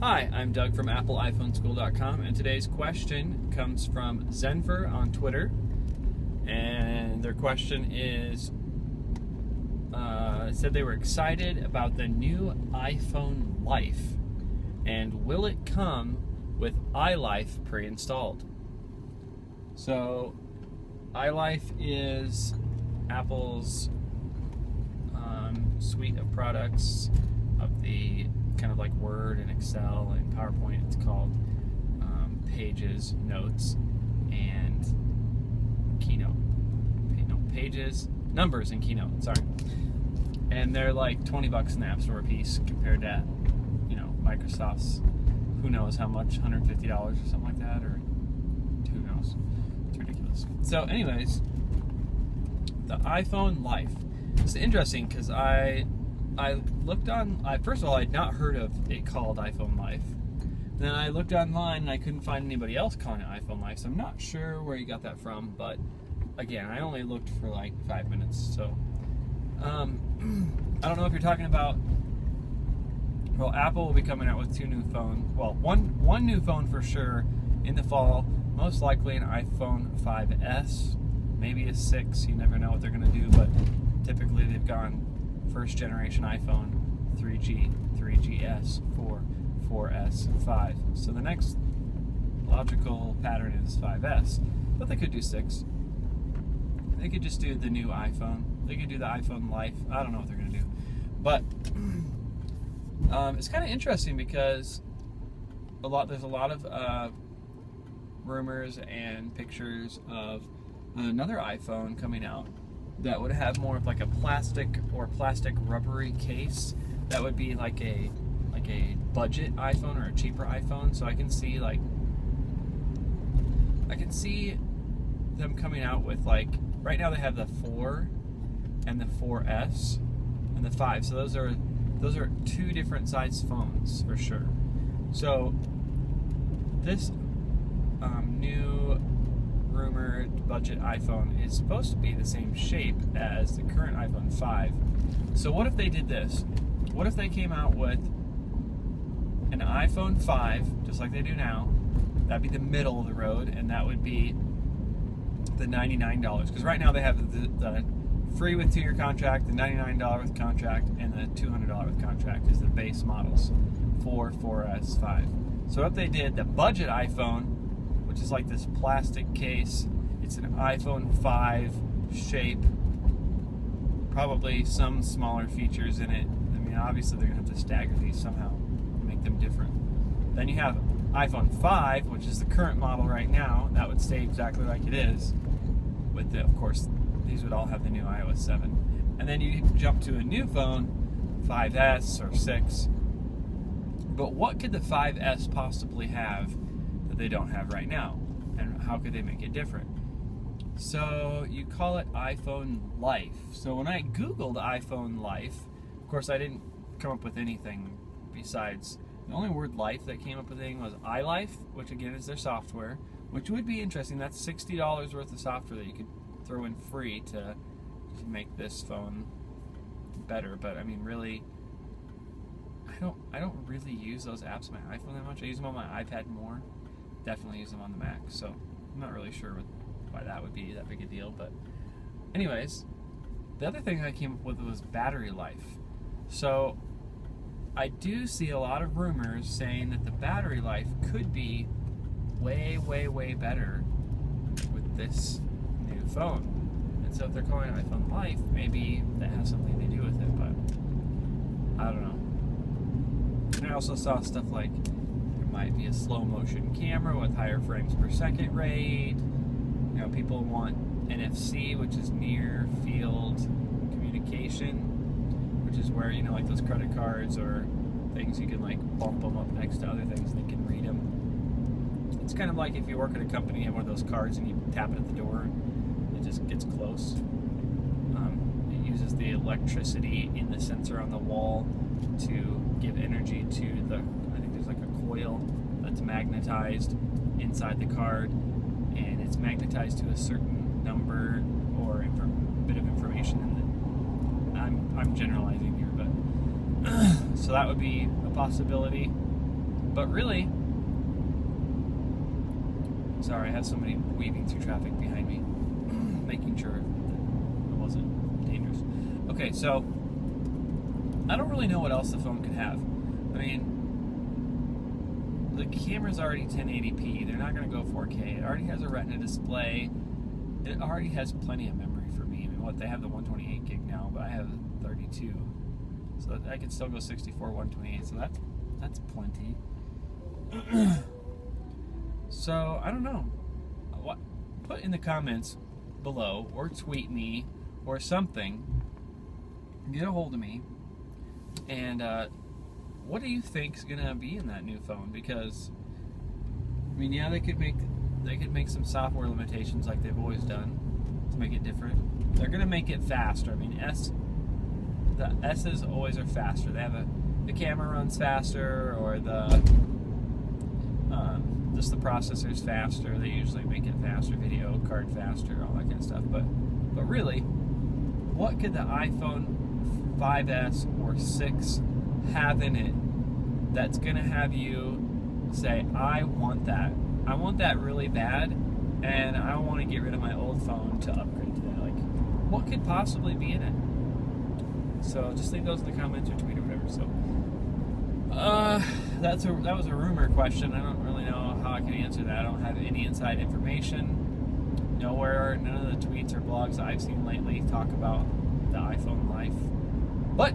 Hi, I'm Doug from AppleIPhoneSchool.com, and today's question comes from Zenfer on Twitter. And their question is, said they were excited about the new iPhone Life, and will it come with iLife pre-installed? So, iLife is Apple's suite of products of the kind of like Word and Excel and PowerPoint. It's called Pages, Notes, and Keynote. Pages, Numbers, and Keynote. Sorry. And they're like $20 in the App Store a piece compared to, Microsoft's who knows how much, $150 or something like that, or who knows. It's ridiculous. So, anyways, the iPhone Life. It's interesting because I looked on. First of all, I'd not heard of it called iPhone Life. Then I looked online and I couldn't find anybody else calling it iPhone Life. So I'm not sure where you got that from. But again, I only looked for like 5 minutes. So I don't know if you're talking about. Well, Apple will be coming out with two new phones. Well, one new phone for sure in the fall. Most likely an iPhone 5S, maybe a 6. You never know what they're going to do, but typically they've gone first generation iPhone, 3G, 3GS, 4, 4S, 5. So the next logical pattern is 5S, but they could do 6. They could just do the new iPhone. They could do the iPhone Life. I don't know what they're going to do. But it's kind of interesting because there's a lot of rumors and pictures of another iPhone coming out that would have more of like a plastic or plastic rubbery case. That would be like a budget iPhone or a cheaper iPhone. So I can see them coming out with, like, right now they have the 4 and the 4S and the 5. So those are two different size phones for sure. So this new rumored budget iPhone is supposed to be the same shape as the current iPhone 5. So what if they did this? What if they came out with an iPhone 5, just like they do now? That'd be the middle of the road, and that would be the $99. Because right now they have the free with 2-year contract, the $99 with contract, and the $200 with contract is the base models, 4, 4S, 5. So if they did the budget iPhone, which is like this plastic case, it's an iPhone 5 shape, probably some smaller features in it. I mean, obviously they're going to have to stagger these somehow, make them different. Then you have iPhone 5, which is the current model right now. That would stay exactly like it is. Of course, these would all have the new iOS 7. And then you jump to a new phone, 5S or 6. But what could the 5S possibly have that they don't have right now? And how could they make it different? So you call it iPhone Life. So when I Googled iPhone Life, of course I didn't come up with anything besides, the only word life that came up with anything was iLife, which again is their software, which would be interesting. That's $60 worth of software that you could throw in free to make this phone better. But I mean, really, I don't really use those apps on my iPhone that much. I use them on my iPad more. Definitely use them on the Mac. So I'm not really sure why that would be that big a deal. But anyways, the other thing I came up with was battery life. So I do see a lot of rumors saying that the battery life could be way, way, way better with this new phone. And so if they're calling it iPhone Life, maybe that has something to do with it, but I don't know. And I also saw stuff like there might be a slow motion camera with higher frames per second rate. People want NFC, which is near field communication, which is where, like those credit cards or things, you can like bump them up next to other things and they can read them. It's kind of like if you work at a company and have one of those cards and you tap it at the door, it just gets close. It uses the electricity in the sensor on the wall to give energy to I think there's like a coil that's magnetized inside the card, and it's magnetized to a certain number or bit of information. And I'm generalizing here, but so that would be a possibility. But really, sorry, I have somebody weaving through traffic behind me, making sure that it wasn't dangerous. Okay, so I don't really know what else the phone could have. I mean, the camera's already 1080p. They're not going to go 4K. It already has a Retina display. It already has plenty of memory for me. I mean, what, they have the 128 gig now, but I have 32. So I can still go 64, 128. So that's plenty. So I don't know. Put in the comments below, or tweet me, or something. Get a hold of me. And what do you think is gonna be in that new phone? Because I mean, yeah, they could make some software limitations like they've always done to make it different. They're gonna make it faster. I mean, the S's always are faster. They have the camera runs faster, or just the processor's faster. They usually make it faster, video card faster, all that kind of stuff. But really, what could the iPhone 5S or 6 have in it that's gonna have you say, I want that. I want that really bad, and I want to get rid of my old phone to upgrade to that. Like, what could possibly be in it? So just leave those in the comments or tweet or whatever. So that was a rumor question. I don't really know how I can answer that. I don't have any inside information. Nowhere, none of the tweets or blogs I've seen lately talk about the iPhone life. But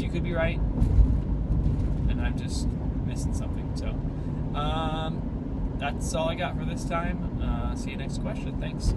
you could be right, and I'm just missing something. So that's all I got for this time. See you next question. Thanks.